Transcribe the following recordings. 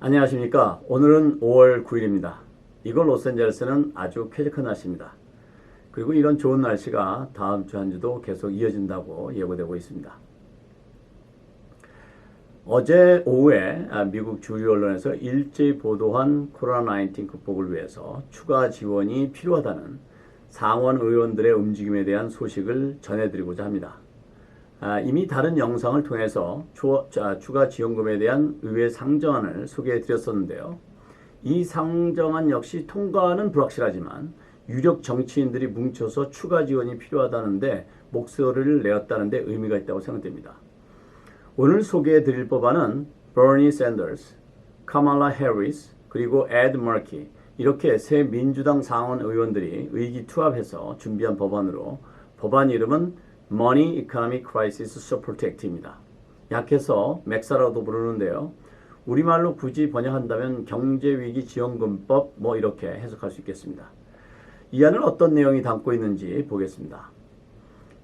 안녕하십니까. 오늘은 5월 9일입니다. 이곳 로스앤젤레스는 아주 쾌적한 날씨입니다. 그리고 이런 좋은 날씨가 다음 주 한 주도 계속 이어진다고 예고되고 있습니다. 어제 오후에 미국 주류 언론에서 일제히 보도한 코로나19 극복을 위해서 추가 지원이 필요하다는 상원 의원들의 움직임에 대한 소식을 전해드리고자 합니다. 이미 다른 영상을 통해서 추가 지원금에 대한 의회 상정안을 소개해 드렸었는데요. 이 상정안 역시 통과는 불확실하지만 유력 정치인들이 뭉쳐서 추가 지원이 필요하다는데 목소리를 내었다는데 의미가 있다고 생각됩니다. 오늘 소개해 드릴 법안은 버니 샌더스, 카말라 해리스, 그리고 에드 머키 이렇게 세 민주당 상원 의원들이 의기투합해서 준비한 법안으로 법안 이름은 Money Economic Crisis Support Act입니다. 약해서 맥사라도 부르는데요. 우리말로 굳이 번역한다면 경제위기 지원금법 이렇게 해석할 수 있겠습니다. 이 안은 어떤 내용이 담고 있는지 보겠습니다.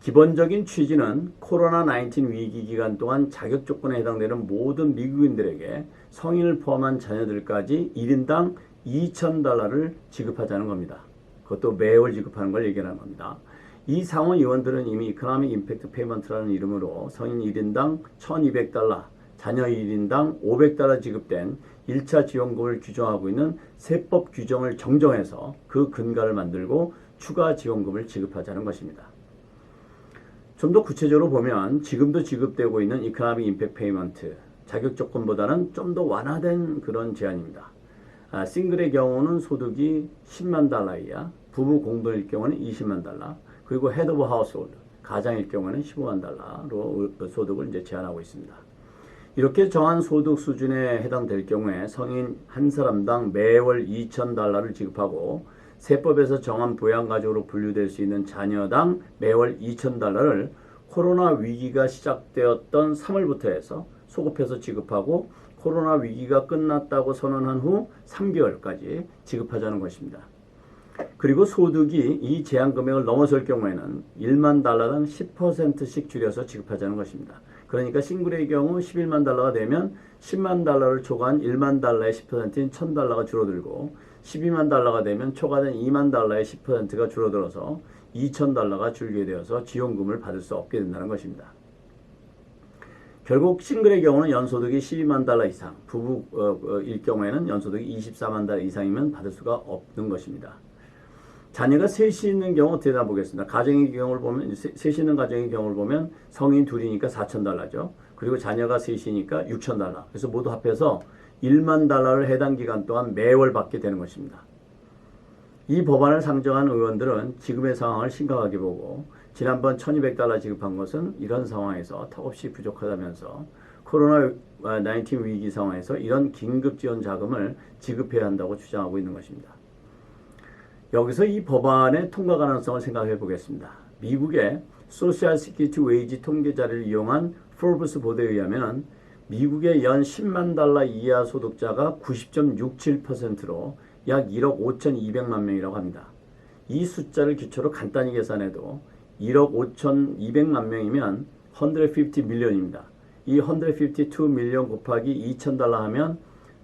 기본적인 취지는 코로나19 위기 기간 동안 자격 조건에 해당되는 모든 미국인들에게 성인을 포함한 자녀들까지 1인당 $2,000를 지급하자는 겁니다. 그것도 매월 지급하는 걸 얘기하는 겁니다. 이 상원 의원들은 이미 이코노믹 임팩트 페이먼트라는 이름으로 성인 1인당 $1,200, 자녀 1인당 $500 지급된 1차 지원금을 규정하고 있는 세법 규정을 정정해서 그 근거를 만들고 추가 지원금을 지급하자는 것입니다. 좀 더 구체적으로 보면 지금도 지급되고 있는 이코노믹 임팩트 페이먼트 자격 조건보다는 좀 더 완화된 그런 제한입니다. 싱글의 경우는 소득이 $100,000 이하, 부부 공동일 경우는 $200,000, 그리고 헤드 오브 하우스홀드, 가장일 경우에는 $150,000로 소득을 이제 제한하고 있습니다. 이렇게 정한 소득 수준에 해당될 경우에 성인 한 사람당 매월 $2,000를 지급하고 세법에서 정한 부양가족으로 분류될 수 있는 자녀당 매월 $2,000를 코로나 위기가 시작되었던 3월부터 해서 소급해서 지급하고 코로나 위기가 끝났다고 선언한 후 3개월까지 지급하자는 것입니다. 그리고 소득이 이 제한 금액을 넘어설 경우에는 $10,000당 10%씩 줄여서 지급하자는 것입니다. 그러니까 싱글의 경우 $110,000가 되면 $100,000를 초과한 $10,000의 10%인 $1,000가 줄어들고 $120,000가 되면 초과된 $20,000의 10%가 줄어들어서 $2,000가 줄게 되어서 지원금을 받을 수 없게 된다는 것입니다. 결국 싱글의 경우는 연소득이 $120,000 이상, 부부일 경우에는 연소득이 $240,000 이상이면 받을 수가 없는 것입니다. 자녀가 셋이 있는 경우 어떻게 되나 보겠습니다. 가정의 경우를 보면 셋이 있는 가정의 경우를 보면 성인 둘이니까 $4,000죠. 그리고 자녀가 셋이니까 $6,000. 그래서 모두 합해서 $10,000를 해당 기간 동안 매월 받게 되는 것입니다. 이 법안을 상정한 의원들은 지금의 상황을 심각하게 보고 지난번 $1,200 지급한 것은 이런 상황에서 턱없이 부족하다면서 코로나19 위기 상황에서 이런 긴급 지원 자금을 지급해야 한다고 주장하고 있는 것입니다. 여기서 이 법안의 통과 가능성을 생각해 보겠습니다. 미국의 소셜 시큐리티 웨이지 통계 자료를 이용한 포브스 보도에 의하면 미국의 연 $100,000 이하 소득자가 90.67%로 약 1억 5,200만 명이라고 합니다. 이 숫자를 기초로 간단히 계산해도 1억 5,200만 명이면 150 밀리언입니다. 이 152 밀리언 곱하기 $2,000 하면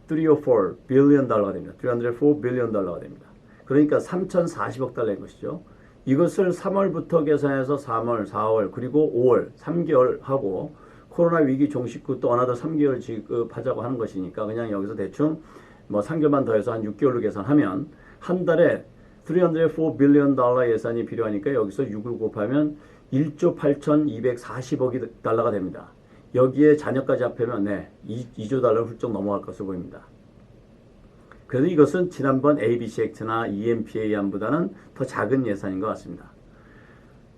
304 빌리언 달러가 됩니다. 304 빌리언 달러가 됩니다. 그러니까 3,040억 달러인 것이죠. 이것을 3월부터 계산해서 3월, 4월, 그리고 5월, 3개월 하고 코로나 위기 종식 후 또 어나더 3개월 지급하자고 하는 것이니까 그냥 여기서 대충 3개월만 더해서 한 6개월로 계산하면 한 달에 304 빌리언 달러 예산이 필요하니까 여기서 6을 곱하면 1조 8,240억 달러가 됩니다. 여기에 자녀까지 합하면 2조 달러를 훌쩍 넘어갈 것으로 보입니다. 그래도 이것은 지난번 ABC 액트나 EMPA안보다는 더 작은 예산인 것 같습니다.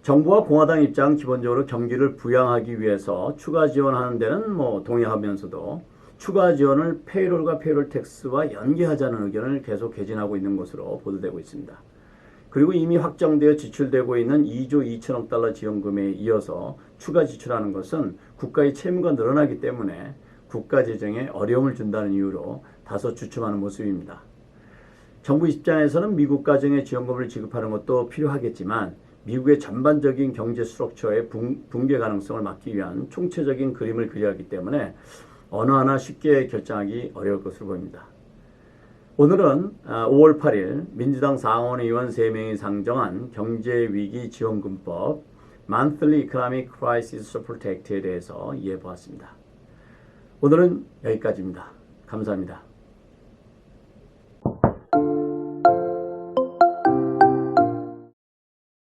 정부와 공화당 입장은 기본적으로 경기를 부양하기 위해서 추가 지원하는 데는 동의하면서도 추가 지원을 페이롤과 페이롤 텍스와 연계하자는 의견을 계속 개진하고 있는 것으로 보도되고 있습니다. 그리고 이미 확정되어 지출되고 있는 2조 2천억 달러 지원금에 이어서 추가 지출하는 것은 국가의 채무가 늘어나기 때문에 국가 재정에 어려움을 준다는 이유로 다소 주춤하는 모습입니다. 정부 입장에서는 미국 가정에 지원금을 지급하는 것도 필요하겠지만 미국의 전반적인 경제 스트럭처의 붕괴 가능성을 막기 위한 총체적인 그림을 그려야 하기 때문에 어느 하나 쉽게 결정하기 어려울 것으로 보입니다. 오늘은 5월 8일 민주당 상원의원 3명이 상정한 경제위기 지원금법 Monthly Economic Crisis Support Act에 대해서 이해해 보았습니다. 오늘은 여기까지입니다. 감사합니다.